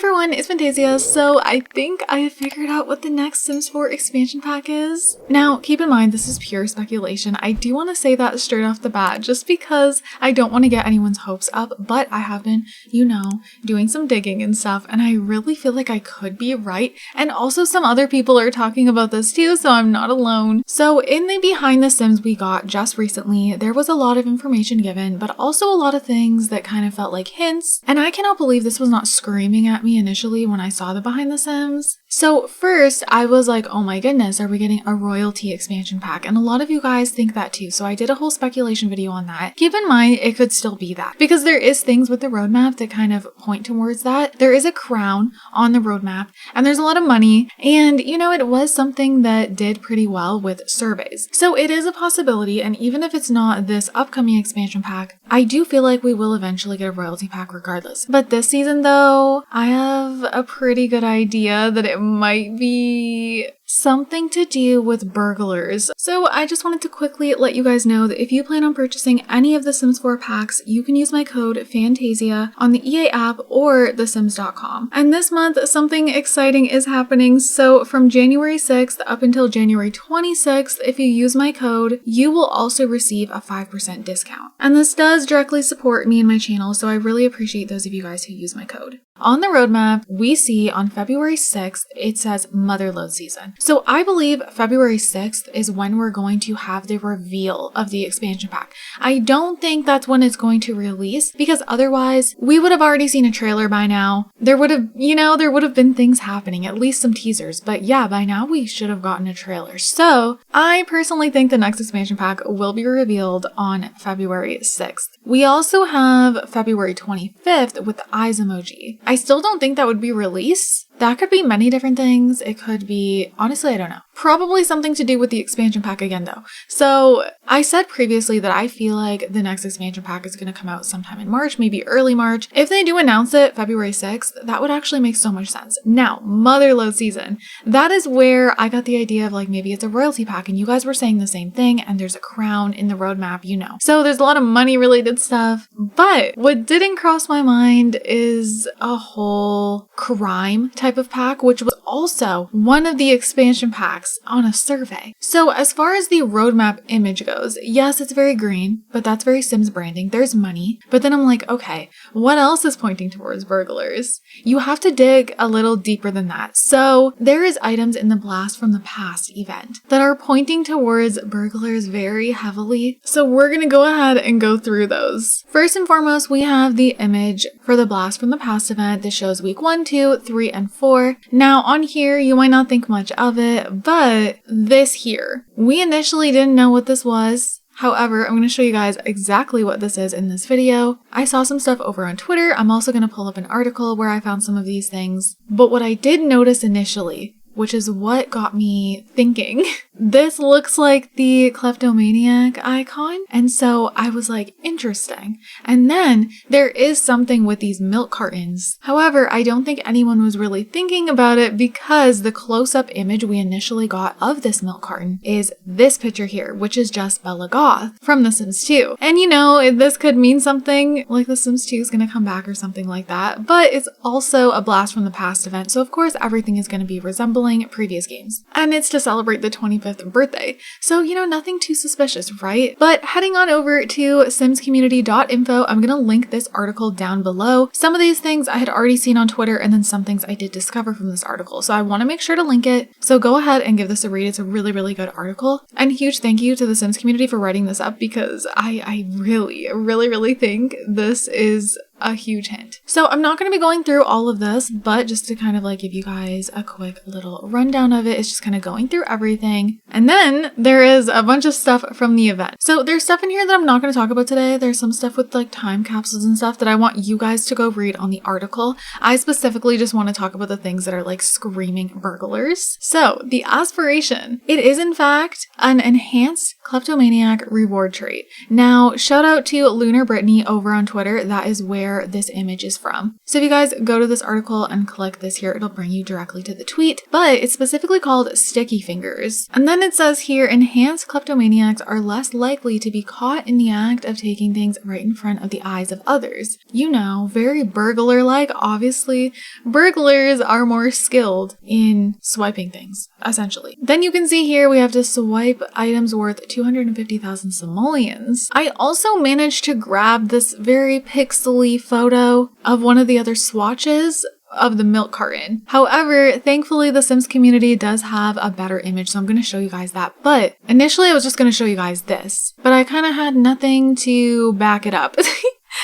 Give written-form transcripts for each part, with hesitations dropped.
everyone, it's Fantayzia. So I think I have figured out what the next Sims 4 expansion pack is. Now, keep in mind, this is pure speculation. I do want to say that straight off the bat, just because I don't want to get anyone's hopes up, but I have been, you know, doing some digging and stuff, and I really feel like I could be right. And also some other people are talking about this too, so I'm not alone. So in the behind the Sims we got just recently, there was a lot of information given, but also a lot of things that kind of felt like hints. And I cannot believe this was not screaming at me initially when I saw the behind the Sims. So first I was like, oh my goodness, are we getting a royalty expansion pack? And a lot of you guys think that too. So I did a whole speculation video on that. Keep in mind, it could still be that because there is things with the roadmap that kind of point towards that. There is a crown on the roadmap and there's a lot of money. And you know, it was something that did pretty well with surveys. So it is a possibility. And even if it's not this upcoming expansion pack, I do feel like we will eventually get a royalty pack regardless. But this season though, I have a pretty good idea that it might be something to do with burglars. So I just wanted to quickly let you guys know that if you plan on purchasing any of the Sims 4 packs, you can use my code FANTAYZIA on the EA app or thesims.com. And this month, something exciting is happening. So from January 6th up until January 26th, if you use my code, you will also receive a 5% discount. And this does directly support me and my channel, so I really appreciate those of you guys who use my code. On the roadmap, we see on February 6th, it says Motherload Season. So I believe February 6th is when we're going to have the reveal of the expansion pack. I don't think that's when it's going to release because otherwise we would have already seen a trailer by now. There would have, there would have been things happening, at least some teasers. But yeah, by now we should have gotten a trailer. So I personally think the next expansion pack will be revealed on February 6th. We also have February 25th with the eyes emoji. I still don't think that would be released. That could be many different things. It could be, honestly, I don't know. Probably something to do with the expansion pack again though. So I said previously that I feel like the next expansion pack is going to come out sometime in March, maybe early March. If they do announce it February 6th, that would actually make so much sense. Now, Motherload Season. That is where I got the idea of like maybe it's a royalty pack and you guys were saying the same thing and there's a crown in the roadmap, you know. So there's a lot of money related stuff. But what didn't cross my mind is a whole crime type of pack, which was also one of the expansion packs on a survey. So as far as the roadmap image goes, yes, it's very green, but that's very Sims branding. There's money. But then I'm like, okay, what else is pointing towards burglars? You have to dig a little deeper than that. So there is items in the Blast from the Past event that are pointing towards burglars very heavily. So we're going to go ahead and go through those. First and foremost, we have the image for the Blast from the Past event that shows week 1, 2, 3, and 4. Now on here, you might not think much of it, but this here, we initially didn't know what this was. However, I'm going to show you guys exactly what this is in this video. I saw some stuff over on Twitter. I'm also going to pull up an article where I found some of these things. But what I did notice initially, which is what got me thinking, this looks like the kleptomaniac icon. And so I was like, interesting. And then there is something with these milk cartons. However, I don't think anyone was really thinking about it because the close-up image we initially got of this milk carton is this picture here, which is just Bella Goth from The Sims 2. And you know, this could mean something like The Sims 2 is going to come back or something like that, but it's also a Blast from the Past event. So of course, everything is going to be resembling previous games. And it's to celebrate the 25th birthday. So, you know, nothing too suspicious, right? But heading on over to simscommunity.info, I'm going to link this article down below. Some of these things I had already seen on Twitter and then some things I did discover from this article. So I want to make sure to link it. So go ahead and give this a read. It's a really, really good article. And huge thank you to the Sims community for writing this up because I really think this is a huge hint. So I'm not going to be going through all of this, but just to kind of like give you guys a quick little rundown of it, it's just kind of going through everything. And then there is a bunch of stuff from the event. So there's stuff in here that I'm not going to talk about today. There's some stuff with like time capsules and stuff that I want you guys to go read on the article. I specifically just want to talk about the things that are like screaming burglars. So the aspiration, it is in fact an enhanced kleptomaniac reward trait. Now, shout out to Lunar Brittany over on Twitter. That is where where this image is from. So if you guys go to this article and click this here, it'll bring you directly to the tweet, but it's specifically called sticky fingers. And then it says here, enhanced kleptomaniacs are less likely to be caught in the act of taking things right in front of the eyes of others. You know, very burglar-like. Obviously, burglars are more skilled in swiping things, essentially. Then you can see here we have to swipe items worth 250,000 simoleons. I also managed to grab this very pixely photo of one of the other swatches of the milk carton. However, thankfully the Sims community does have a better image, so I'm going to show you guys that. But initially I was just going to show you guys this, but I kind of had nothing to back it up.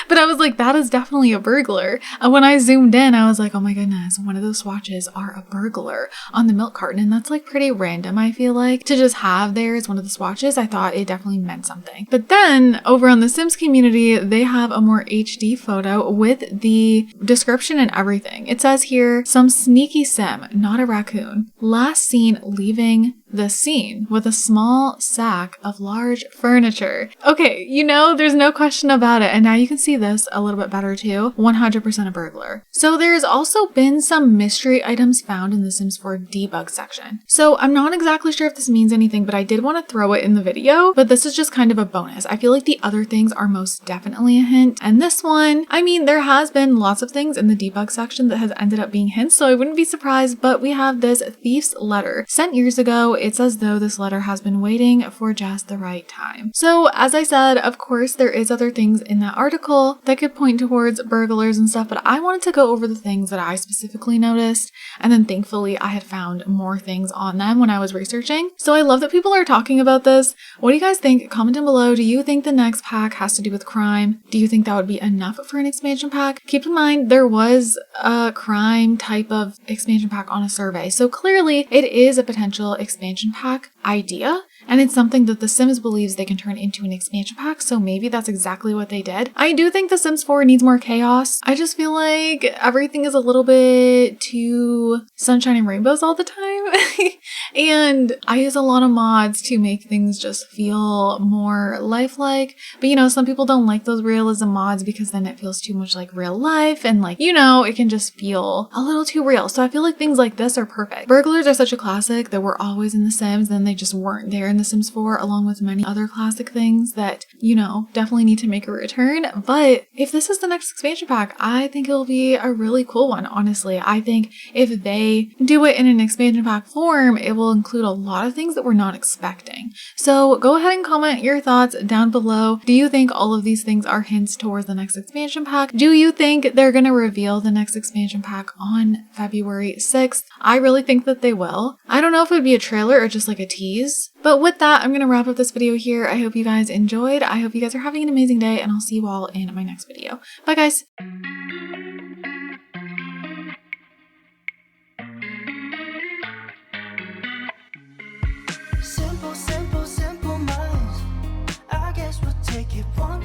But I was like, that is definitely a burglar. And when I zoomed in, I was like, oh my goodness, one of those swatches are a burglar on the milk carton. And that's like pretty random, I feel like, to just have there as one of the swatches. I thought it definitely meant something. But then over on the Sims community, they have a more HD photo with the description and everything. It says here, some sneaky Sim, not a raccoon, last seen leaving the scene with a small sack of large furniture. Okay, you know, there's no question about it. And now you can see this a little bit better too. 100% a burglar. So there's also been some mystery items found in the Sims 4 debug section. So I'm not exactly sure if this means anything, but I did want to throw it in the video, but this is just kind of a bonus. I feel like the other things are most definitely a hint. And this one, I mean, there has been lots of things in the debug section that has ended up being hints, so I wouldn't be surprised, but we have this thief's letter sent years ago. It's as though this letter has been waiting for just the right time. So as I said, of course, there is other things in that article that could point towards burglars and stuff, but I wanted to go over the things that I specifically noticed, and then thankfully I had found more things on them when I was researching. So I love that people are talking about this. What do you guys think? Comment down below. Do you think the next pack has to do with crime? Do you think that would be enough for an expansion pack? Keep in mind, there was a crime type of expansion pack on a survey, so clearly it is a potential expansion pack idea, and it's something that The Sims believes they can turn into an expansion pack, so maybe that's exactly what they did. I do think The Sims 4 needs more chaos. I just feel like everything is a little bit too sunshine and rainbows all the time. And I use a lot of mods to make things just feel more lifelike. But you know, some people don't like those realism mods because then it feels too much like real life, and like, you know, it can just feel a little too real. So I feel like things like this are perfect. Burglars are such a classic that were always in The Sims, then they just weren't there in The Sims 4, along with many other classic things that, you know, definitely need to make a return. But if this is the next expansion pack, I think it'll be a really cool one, honestly. I think if they do it in an expansion pack form, it will include a lot of things that we're not expecting. So go ahead and comment your thoughts down below. Do you think all of these things are hints towards the next expansion pack? Do you think they're going to reveal the next expansion pack on February 6th? I really think that they will. I don't know if it would be a trailer or just like a tease. But with that, I'm going to wrap up this video here. I hope you guys enjoyed. I hope you guys are having an amazing day, and I'll see you all in my next video. Bye, guys. Simple minds. I guess we'll take it one